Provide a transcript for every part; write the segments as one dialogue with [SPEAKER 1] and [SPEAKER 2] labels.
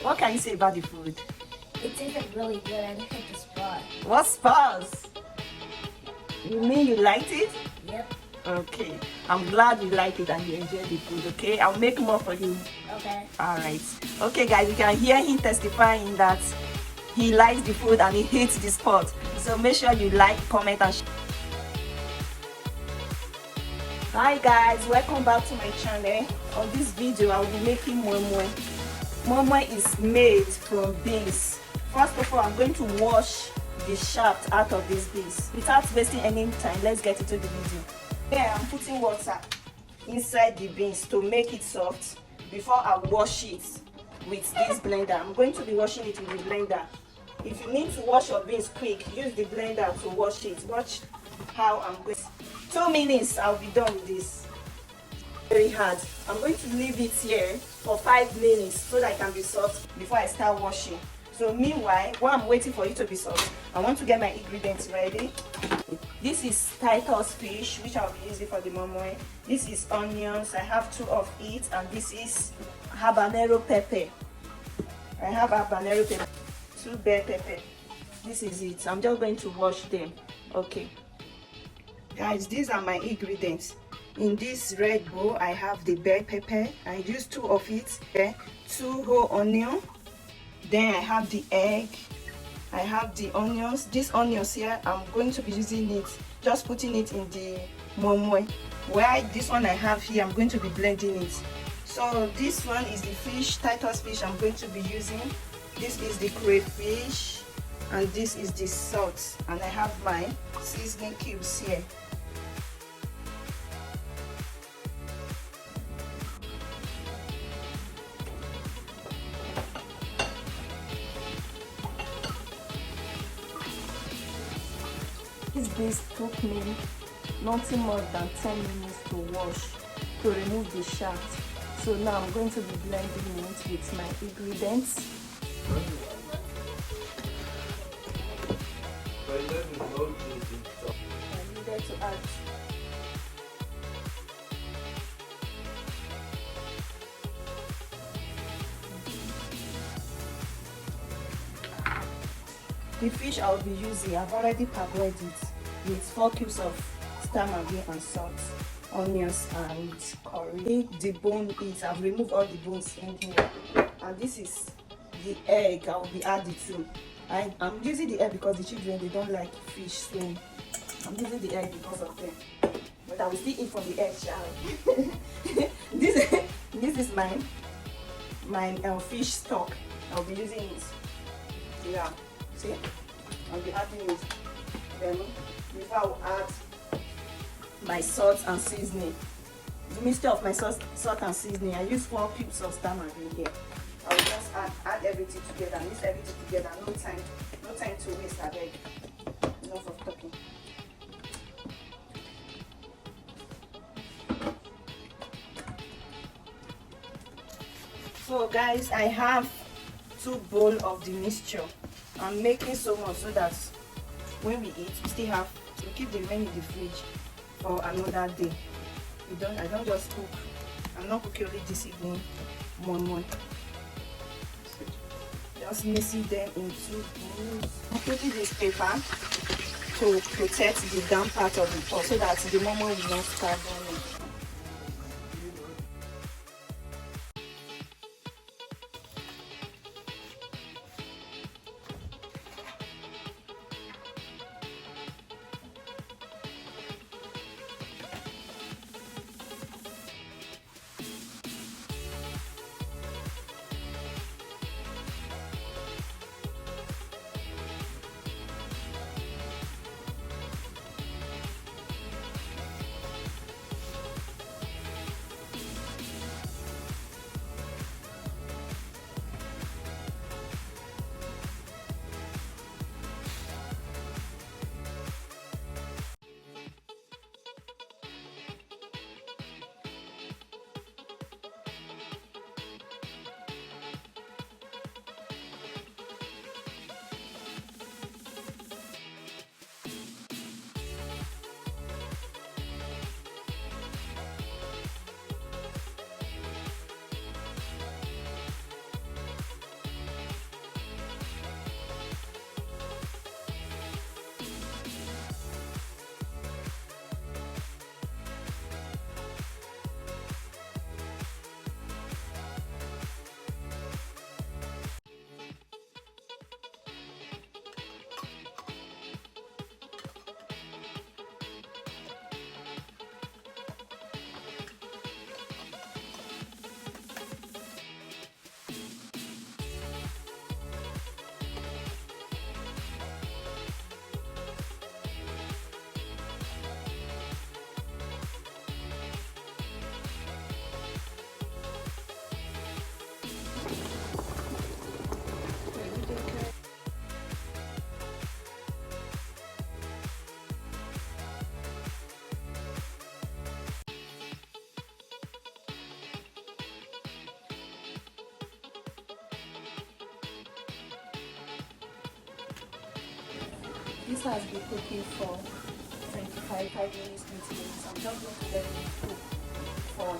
[SPEAKER 1] What can you say about the food?
[SPEAKER 2] It tasted really good. I hit the spot.
[SPEAKER 1] What spouse? You mean you liked it?
[SPEAKER 2] Yep.
[SPEAKER 1] Okay. I'm glad you liked it and you enjoyed the food, okay? I'll make more for you.
[SPEAKER 2] Okay.
[SPEAKER 1] Alright. Okay guys, you can hear him testifying that he likes the food and he hates the spot. So make sure you like, comment and share. Hi guys, welcome back to my channel. On this video I will be making moi moi. Moi moi is made from beans. First of all, I'm going to wash the shaft out of this beans. Without wasting any time, let's get into the video. Here I'm putting water inside the beans to make it soft before I wash it with this blender. I'm going to be washing it with the blender. If you need to wash your beans quick, use the blender to wash it. Watch how I'm going. 2 minutes, I'll be done with this. Very hard. I'm going to leave it here for 5 minutes so that it can be soft before I start washing. So meanwhile, while I'm waiting for it to be soft, I want to get my ingredients ready. This is Titus fish, which I'll be using for the moi moi. This is onions. I have 2 of it, and this is habanero pepper. I have habanero pepper, 2 bell pepper. This is it. I'm just going to wash them. Okay. Guys, these are my ingredients. In this red bowl, I have the bell pepper. I use 2 of it. 2 whole onion. Then I have the egg. I have the onions. These onions here, I'm going to be using it, just putting it in the moi moi. While this one I have here, I'm going to be blending it. So this one is the fish, Titus fish I'm going to be using. This is the crayfish, and this is the salt. And I have my seasoning cubes here. This beans took me nothing more than 10 minutes to wash to remove the shaft. So now I'm going to be blending it with my ingredients. I needed to add the fish I'll be using. I've already parboiled it with 4 cubes of tamari and salt, onions and curry. The bone is, I've removed all the bones in here. And this is the egg I'll be adding to. I'm using the egg because the children, they don't like fish, so I'm using the egg because of them. But I will still eat from the egg, shall this is my fish stock. I'll be using it. Yeah. See, I'll be adding it. Then before I will add my salt and seasoning. The mixture of my salt and seasoning, I use 4 cubes of tamari here. I will just add everything together, mix everything together. No time to waste. I beg. Enough of talking. So guys, I have 2 bowls of the mixture. I'm making so much so that when we eat, we still have to keep the remaining in the fridge for another day. I don't just cook. I'm not cooking only this evening. Moi moi. Just mixing them into bowls. I'm putting this paper to protect the down part of the pot so that the moi moi will not start burning. This has been cooking for 25 minutes, 20 minutes. I'm just going to let it cook for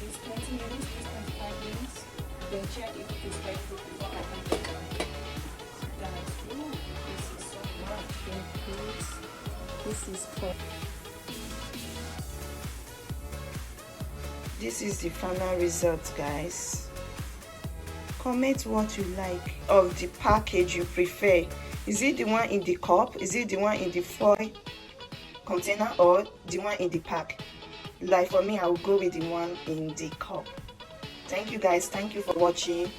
[SPEAKER 1] this 20 minutes, this 25 minutes. Then check if it is ready to before I can get it. Guys, ooh, this is so much. This is for. This is the final result, guys. Comment what you like of the package you prefer. Is it the one in the cup? Is it the one in the foil container or the one in the pack? Like for me, I will go with the one in the cup. Thank you guys. Thank you for watching.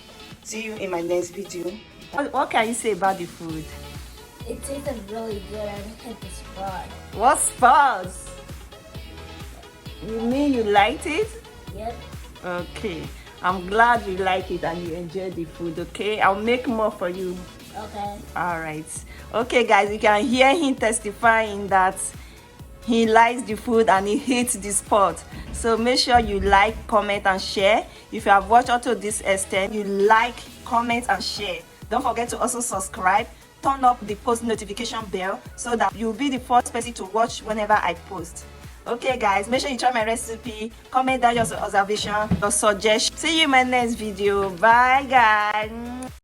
[SPEAKER 1] See you in my next video. What can you say about the food?
[SPEAKER 2] It tasted really good. I didn't hit the spot.
[SPEAKER 1] What spots? You mean you liked it?
[SPEAKER 2] Yep.
[SPEAKER 1] Okay. I'm glad you like it and you enjoy the food. Okay, I'll make more for you.
[SPEAKER 2] Okay.
[SPEAKER 1] All right. Okay, guys, you can hear him testifying that he likes the food and he hates the spot. So make sure you like, comment, and share. If you have watched up to this extent, you like, comment, and share. Don't forget to also subscribe. Turn up the post notification bell so that you'll be the first person to watch whenever I post. Okay, guys, make sure you try my recipe. Comment down your observation, your suggestion. See you in my next video. Bye, guys.